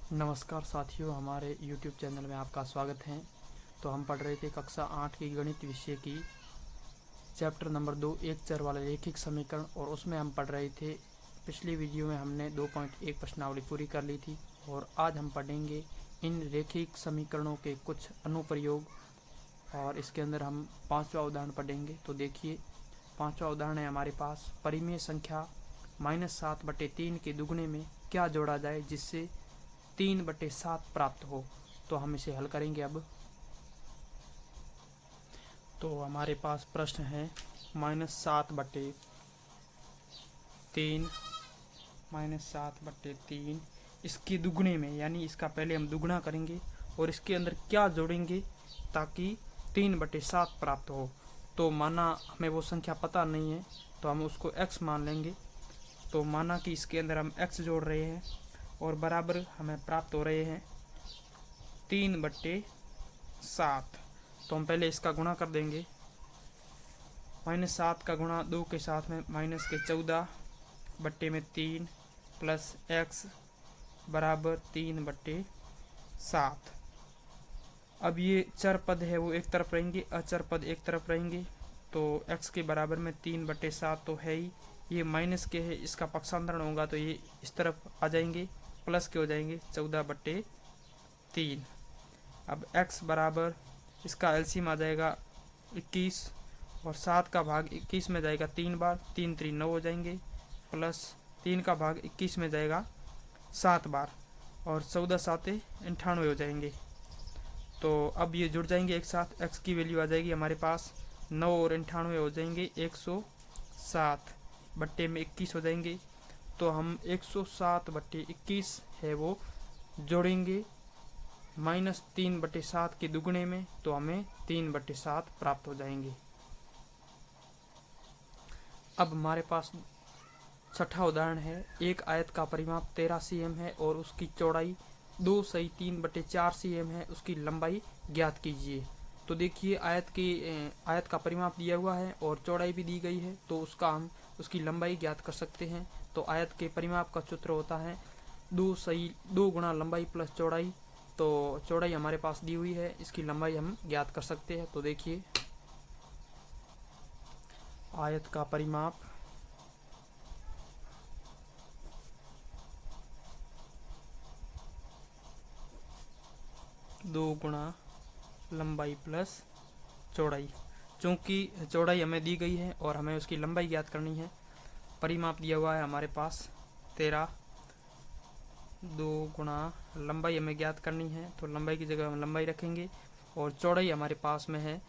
नमस्कार साथियों, हमारे YouTube चैनल में आपका स्वागत है। तो हम पढ़ रहे थे कक्षा 8 की गणित विषय की चैप्टर नंबर 2 एक चर वाले रैखिक समीकरण, और उसमें हम पढ़ रहे थे। पिछली वीडियो में हमने 2.1 प्रश्नावली पूरी कर ली थी और आज हम पढ़ेंगे इन रैखिक समीकरणों के कुछ अनुप्रयोग, और इसके अंदर हम 5वां उदाहरण पढ़ेंगे। तो देखिए, 5वां उदाहरण है हमारे पास, परिमेय संख्या -7/3 के दुगने में क्या जोड़ा जाए जिससे 3/7 प्राप्त हो। तो हम इसे हल करेंगे। अब तो हमारे पास प्रश्न है -7/3 इसके दुगने में, यानी इसका पहले हम दुगना करेंगे और इसके अंदर क्या जोड़ेंगे ताकि 3/7 प्राप्त हो। तो माना हमें वो संख्या पता नहीं है तो हम उसको x मान लेंगे। तो माना कि इसके अंदर हम x जोड़ रहे हैं और बराबर हमें प्राप्त हो रहे हैं 3/7। तो हम पहले इसका गुणा कर देंगे। -7 का गुणा 2 के साथ में -14/3 प्लस x बराबर 3/7। अब ये चर पद है वो एक तरफ रहेंगे, अचर पद एक तरफ रहेंगे। तो x के बराबर में 3/7 तो है ही, ये माइनस के है, इसका पक्षांतरण होगा तो ये इस तरफ आ जाएंगे, प्लस के हो जाएंगे 14/3। अब x बराबर, इसका एलसीएम आ जाएगा 21 और 7 का भाग 21 में जाएगा 3 बार, 3 3 9 हो जाएंगे, प्लस 3 का भाग 21 में जाएगा 7 बार और 14 7 98 हो जाएंगे। तो अब ये जुड़ जाएंगे एक साथ। x की वैल्यू आ जाएगी हमारे पास 9 और 98 हो जाएंगे 107 बट्टे में 21 हो जाएंगे। तो हम 107/21 है वो जोड़ेंगे -3/7 के दुगने में, तो हमें 3/7 प्राप्त हो जाएंगे। अब हमारे पास छठा उदाहरण है, एक आयत का परिमाप 13 cm है और उसकी चौड़ाई 2/3/4 cm है, उसकी लंबाई ज्ञात कीजिए। तो देखिए, आयत का परिमाप दिया हुआ है और चौड़ाई भी दी गई है, तो हम उसकी लंबाई ज्ञात कर सकते हैं। तो आयत के परिमाप का सूत्र होता है 2 गुणा लंबाई प्लस चौड़ाई। तो चौड़ाई हमारे पास दी हुई है, इसकी लंबाई हम ज्ञात कर सकते हैं। तो देखिए, आयत का परिमाप 2 गुणा लंबाई प्लस चौड़ाई। चूंकि चौड़ाई हमें दी गई है और हमें उसकी लंबाई ज्ञात करनी है, परिमाप दिया हुआ है हमारे पास 13, 2 गुणा लंबाई हमें ज्ञात करनी है, तो लंबाई की जगह हम लंबाई रखेंगे और चौड़ाई हमारे पास में है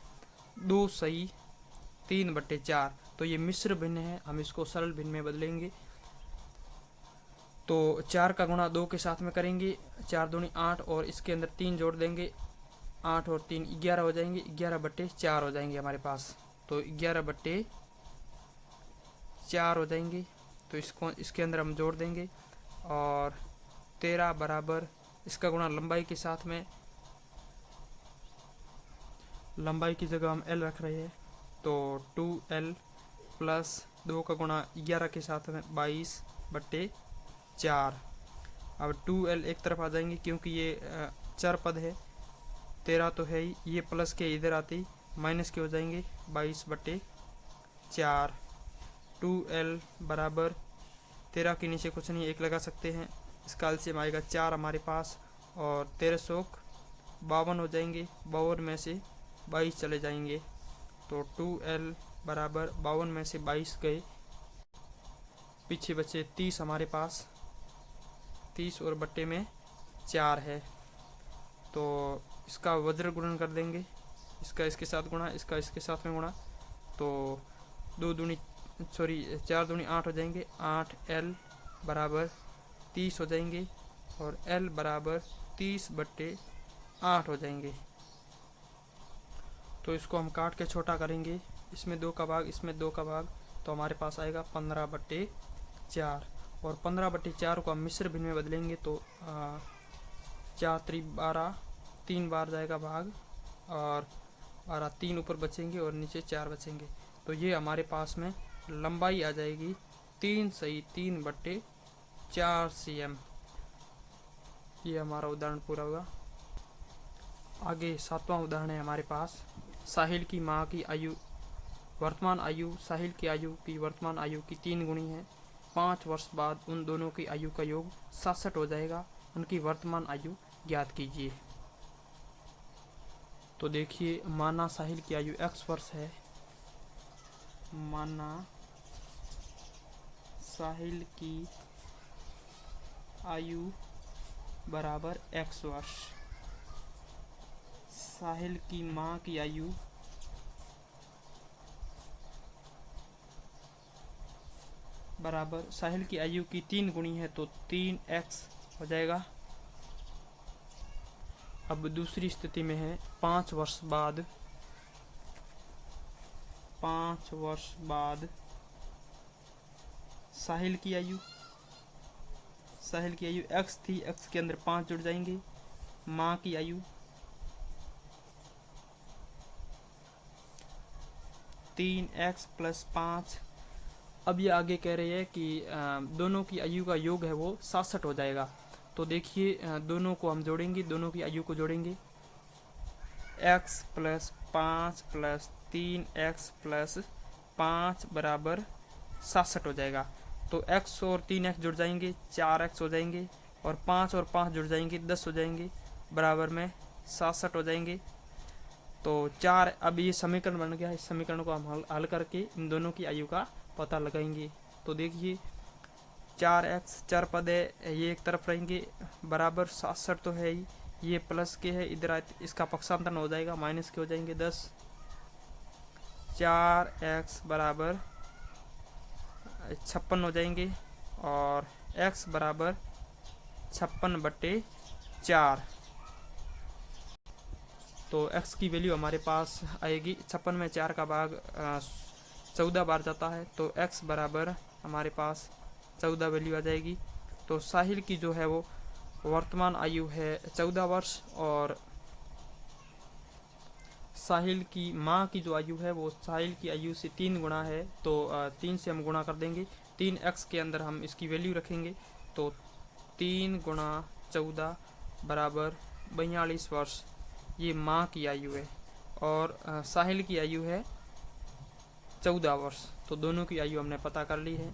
2/3/4। तो ये मिश्र भिन्न है, हम इसको सरल भिन्न में बदलेंगे। तो 4 का गुणा 2 के साथ में करेंगे, 4 दूनी 8 और इसके अंदर 3 जोड़ देंगे, 8 और 3 11 हो जाएंगे, 11/4 हो जाएंगे हमारे पास। तो 11/4 हो जाएंगे। तो इसको इसके अंदर हम जोड़ देंगे और 13 बराबर, इसका गुणा लंबाई के साथ में, लंबाई की जगह हम l रख रहे हैं, तो 2l प्लस 2 का गुणा 11 के साथ में 22/4। अब 2l एक तरफ आ जाएंगे क्योंकि ये चर पद है, 13 तो है ही, ये प्लस के इधर आते ही माइनस के हो जाएंगे 22/4। 2l बराबर 13 के नीचे कुछ नहीं, 1 लगा सकते हैं, इसका एलसीएम आएगा 4 हमारे पास और 1352 हो जाएंगे, 52 में से 22 चले जाएंगे। तो 2l बराबर 52 में से 22 गए, पीछे बचे 30 हमारे पास, 30 और बट्टे में 4 है। तो इसका वज्र गुणन कर देंगे, इसका इसके साथ गुणा, इसका इसके साथ में गुणा, तो 4 दूनी 8 हो जाएंगे, 8l बराबर 30 हो जाएंगे और l बराबर 30/8 हो जाएंगे। तो इसको हम काट के छोटा करेंगे, इसमें 2 का भाग, इसमें 2 का भाग, तो हमारे पास आएगा 15/4 और 15/4 को हम मिश्र भिन्न में बदलेंगे। तो 4 3 12, 3 बार जाएगा भाग और 12 3 ऊपर बचेंगे और नीचे 4 बचेंगे। तो ये हमारे पास में लंबाई आ जाएगी 3/3/4 cm। ये हमारा उदाहरण पूरा हुआ। आगे 7वां उदाहरण है हमारे पास। साहिल की माँ की आयु वर्तमान आयु साहिल की आयु की वर्तमान आयु की 3 गुनी है। 5 वर्ष बाद उन दोनों की आयु का योग 67 हो जाएगा। उनकी वर्तमान आयु ज्ञात कीजिए। तो देखिए, माना साहिल की आयु x वर्ष है। माना साहिल की आयु बराबर x वर्ष। साहिल की माँ की आयु बराबर साहिल की आयु की 3 गुनी है, तो 3x हो जाएगा। अब दूसरी स्थिति में है 5 वर्ष बाद। 5 वर्ष बाद साहिल की आयु x थी, x के अंदर 5 जुड़ जाएंगे। माँ की आयु 3x + 5। अब ये आगे कह रही है कि दोनों की आयु का योग है वो 67 हो जाएगा। तो देखिए, दोनों को हम जोड़ेंगे, दोनों की आयु को जोड़ेंगे। x + 5 + 3x + 5 बराबर 67 हो जाएगा। तो x और 3x जुड़ जाएंगे, 4x हो जाएंगे, और 5 और 5 जुड़ जाएंगे, 10 हो जाएंगे, बराबर में 67 हो जाएंगे। तो 4, अब ये समीकरण बन गया। इस समीकरण को हम हल करके इन दोनों की आयु का पता लगाएंगे। तो देखिए, 4x चार पद है, ये एक तरफ रहेंगे, बराबर 67 तो है ही, ये प्लस के है, इधर इसका पक्षांतरण हो जाएगा, माइनस के हो जाएंगे 10। 4x बराबर 56 हो जाएंगे, और x बराबर 56/4। तो x की वैल्यू हमारे पास आएगी, 56 में 4 का भाग 14 बार जाता है, तो x बराबर हमारे पास 14 वैल्यू आ जाएगी। तो साहिल की जो है वो वर्तमान आयु है 14 वर्ष, और साहिल की माँ की जो आयु है वो साहिल की आयु से 3 गुना है। तो 3 से हम गुणा कर देंगे, 3x के अंदर हम इसकी वैल्यू रखेंगे। तो 3 गुणा 14 बराबर 42 वर्ष, ये माँ की आयु है, और साहिल की आयु है 14 वर्ष। तो दोनों की आयु हमने पता कर ली है।